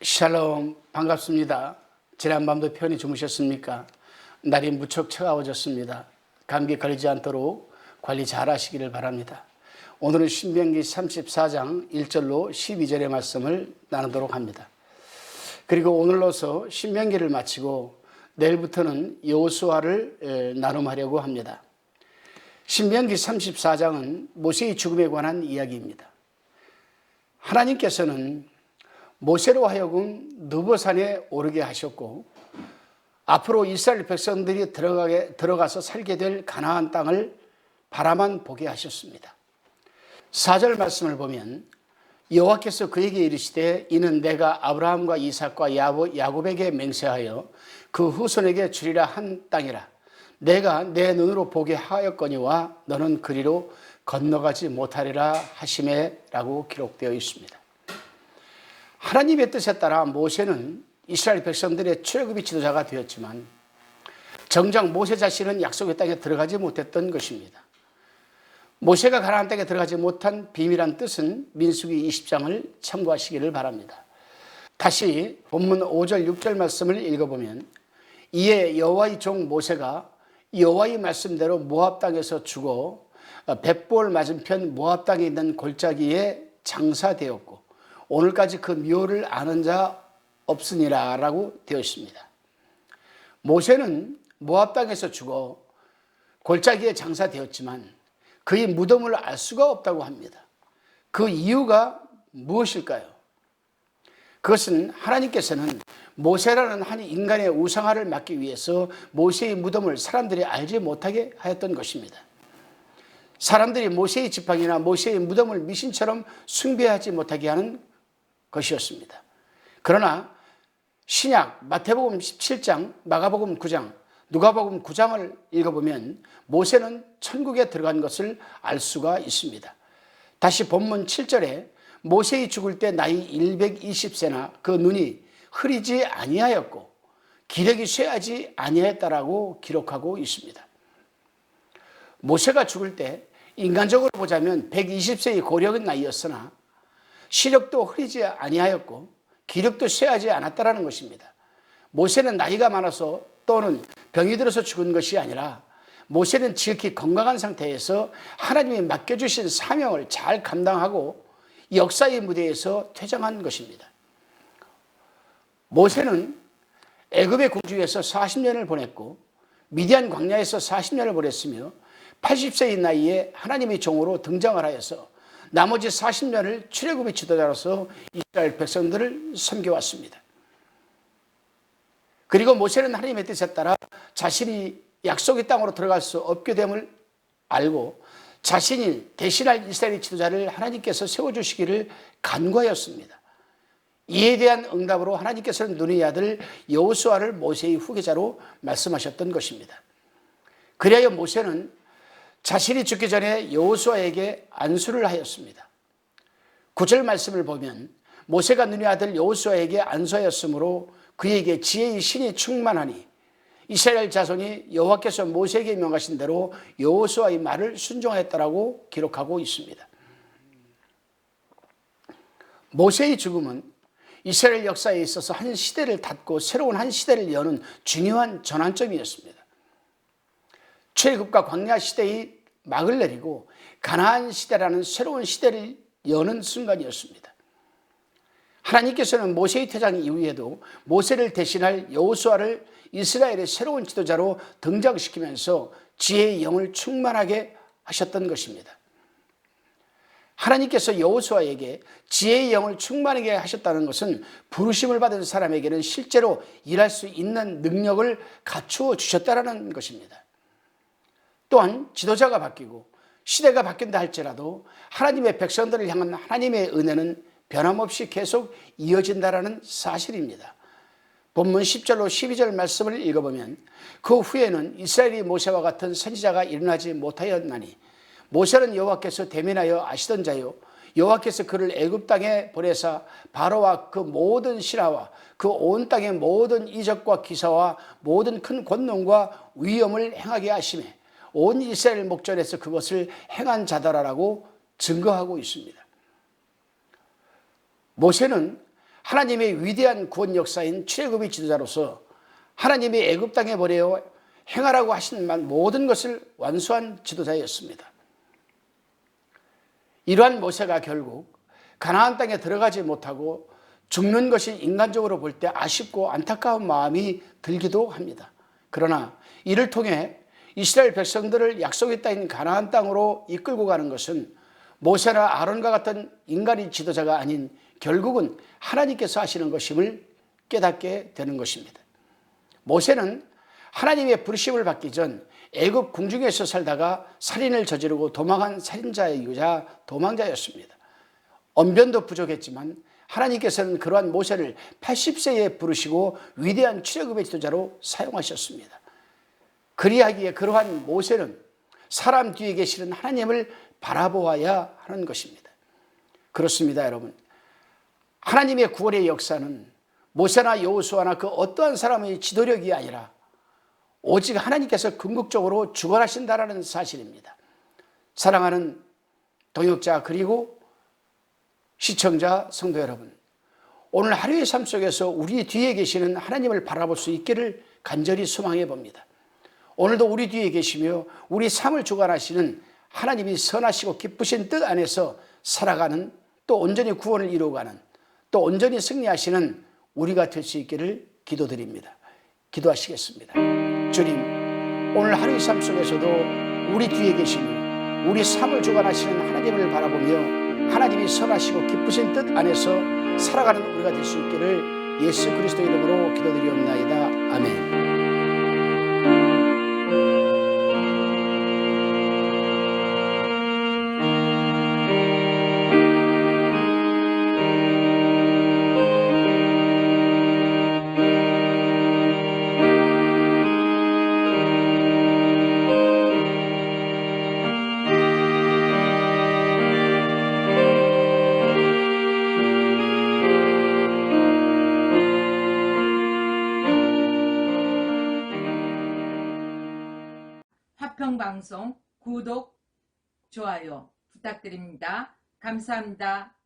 샬롬, 반갑습니다. 지난밤도 편히 주무셨습니까? 날이 무척 차가워졌습니다. 감기 걸리지 않도록 관리 잘 하시기를 바랍니다. 오늘은 신명기 34장 1절로 12절의 말씀을 나누도록 합니다. 그리고 오늘로서 신명기를 마치고 내일부터는 여호수아를 나눔하려고 합니다. 신명기 34장은 모세의 죽음에 관한 이야기입니다. 하나님께서는 모세로 하여금 느보산에 오르게 하셨고 앞으로 이스라엘 백성들이 들어가서 살게 될 가나안 땅을 바라만 보게 하셨습니다. 4절 말씀을 보면 여호와께서 그에게 이르시되 이는 내가 아브라함과 이삭과 야곱에게 맹세하여 그 후손에게 주리라 한 땅이라. 내가 내 눈으로 보게 하였거니와 너는 그리로 건너가지 못하리라 하시매 라고 기록되어 있습니다. 하나님의 뜻에 따라 모세는 이스라엘 백성들의 출애굽의 지도자가 되었지만 정작 모세 자신은 약속의 땅에 들어가지 못했던 것입니다. 모세가 가나안 땅에 들어가지 못한 비밀한 뜻은 민수기 20장을 참고하시기를 바랍니다. 다시 본문 5절 6절 말씀을 읽어보면 이에 여호와의 종 모세가 여호와의 말씀대로 모압 땅에서 죽어 벳볼 맞은편 모압 땅에 있는 골짜기에 장사되었고 오늘까지 그 묘를 아는 자 없으니라 라고 되어 있습니다. 모세는 모압 땅에서 죽어 골짜기에 장사되었지만 그의 무덤을 알 수가 없다고 합니다. 그 이유가 무엇일까요? 그것은 하나님께서는 모세라는 한 인간의 우상화를 막기 위해서 모세의 무덤을 사람들이 알지 못하게 하였던 것입니다. 사람들이 모세의 지팡이나 모세의 무덤을 미신처럼 숭배하지 못하게 하는 것이었습니다. 그러나 신약 마태복음 17장, 마가복음 9장, 누가복음 9장을 읽어보면 모세는 천국에 들어간 것을 알 수가 있습니다. 다시 본문 7절에 모세의 죽을 때 나이 120세나 그 눈이 흐리지 아니하였고 기력이 쇠하지 아니하였다라고 기록하고 있습니다. 모세가 죽을 때 인간적으로 보자면 120세의 고령의 나이였으나 시력도 흐리지 아니하였고 기력도 쇠하지 않았다라는 것입니다. 모세는 나이가 많아서 또는 병이 들어서 죽은 것이 아니라 모세는 지극히 건강한 상태에서 하나님이 맡겨주신 사명을 잘 감당하고 역사의 무대에서 퇴장한 것입니다. 모세는 애굽의 궁중에서 40년을 보냈고 미디안 광야에서 40년을 보냈으며 80세의 나이에 하나님의 종으로 등장을 하여서 나머지 40년을 출애굽의 지도자로서 이스라엘 백성들을 섬겨왔습니다. 그리고 모세는 하나님의 뜻에 따라 자신이 약속의 땅으로 들어갈 수 없게 됨을 알고 자신이 대신할 이스라엘 지도자를 하나님께서 세워주시기를 간구하였습니다. 이에 대한 응답으로 하나님께서는 눈의 아들 여호수아를 모세의 후계자로 말씀하셨던 것입니다. 그리하여 모세는 자신이 죽기 전에 여호수아에게 안수를 하였습니다. 9절 말씀을 보면 모세가 눈의 아들 여호수아에게 안수하였으므로 그에게 지혜의 신이 충만하니 이스라엘 자손이 여호와께서 모세에게 명하신 대로 여호수아의 말을 순종하였다라고 기록하고 있습니다. 모세의 죽음은 이스라엘 역사에 있어서 한 시대를 닫고 새로운 한 시대를 여는 중요한 전환점이었습니다. 출애굽과 광야 시대의 막을 내리고 가나안 시대라는 새로운 시대를 여는 순간이었습니다. 하나님께서는 모세의 퇴장 이후에도 모세를 대신할 여호수아를 이스라엘의 새로운 지도자로 등장시키면서 지혜의 영을 충만하게 하셨던 것입니다. 하나님께서 여호수아에게 지혜의 영을 충만하게 하셨다는 것은 부르심을 받은 사람에게는 실제로 일할 수 있는 능력을 갖추어 주셨다는 것입니다. 또한 지도자가 바뀌고 시대가 바뀐다 할지라도 하나님의 백성들을 향한 하나님의 은혜는 변함없이 계속 이어진다는 사실입니다. 본문 10절로 12절 말씀을 읽어보면 그 후에는 이스라엘이 모세와 같은 선지자가 일어나지 못하였나니 모세는 여호와께서 대면하여 아시던 자요 여호와께서 그를 애굽 땅에 보내사 바로와 그 모든 신하와 그 온 땅의 모든 이적과 기사와 모든 큰 권능과 위엄을 행하게 하시매 온 이스라엘 목전에서 그것을 행한 자더라라고 증거하고 있습니다. 모세는 하나님의 위대한 구원 역사인 출애굽의 지도자로서 하나님이 애굽 땅에 보내어 행하라고 하신 모든 것을 완수한 지도자였습니다. 이러한 모세가 결국 가나안 땅에 들어가지 못하고 죽는 것이 인간적으로 볼 때 아쉽고 안타까운 마음이 들기도 합니다. 그러나 이를 통해 이스라엘 백성들을 약속의 땅인 가나안 땅으로 이끌고 가는 것은 모세나 아론과 같은 인간의 지도자가 아닌 결국은 하나님께서 하시는 것임을 깨닫게 되는 것입니다. 모세는 하나님의 부르심을 받기 전 애굽 궁중에서 살다가 살인을 저지르고 도망한 살인자이자 도망자였습니다. 언변도 부족했지만 하나님께서는 그러한 모세를 80세에 부르시고 위대한 출애굽의 지도자로 사용하셨습니다. 그리하기에 그러한 모세는 사람 뒤에 계시는 하나님을 바라보아야 하는 것입니다. 그렇습니다, 여러분. 하나님의 구원의 역사는 모세나 여호수아나 그 어떠한 사람의 지도력이 아니라 오직 하나님께서 궁극적으로 주관하신다라는 사실입니다. 사랑하는 동역자 그리고 시청자 성도 여러분, 오늘 하루의 삶 속에서 우리 뒤에 계시는 하나님을 바라볼 수 있기를 간절히 소망해 봅니다. 오늘도 우리 뒤에 계시며 우리 삶을 주관하시는 하나님이 선하시고 기쁘신 뜻 안에서 살아가는, 또 온전히 구원을 이루어가는, 또 온전히 승리하시는 우리가 될 수 있기를 기도드립니다. 기도하시겠습니다. 주님, 오늘 하루의 삶 속에서도 우리 뒤에 계시며 우리 삶을 주관하시는 하나님을 바라보며 하나님이 선하시고 기쁘신 뜻 안에서 살아가는 우리가 될 수 있기를 예수 그리스도 이름으로 기도드리옵나이다. 아멘. 화평방송 구독, 좋아요 부탁드립니다. 감사합니다.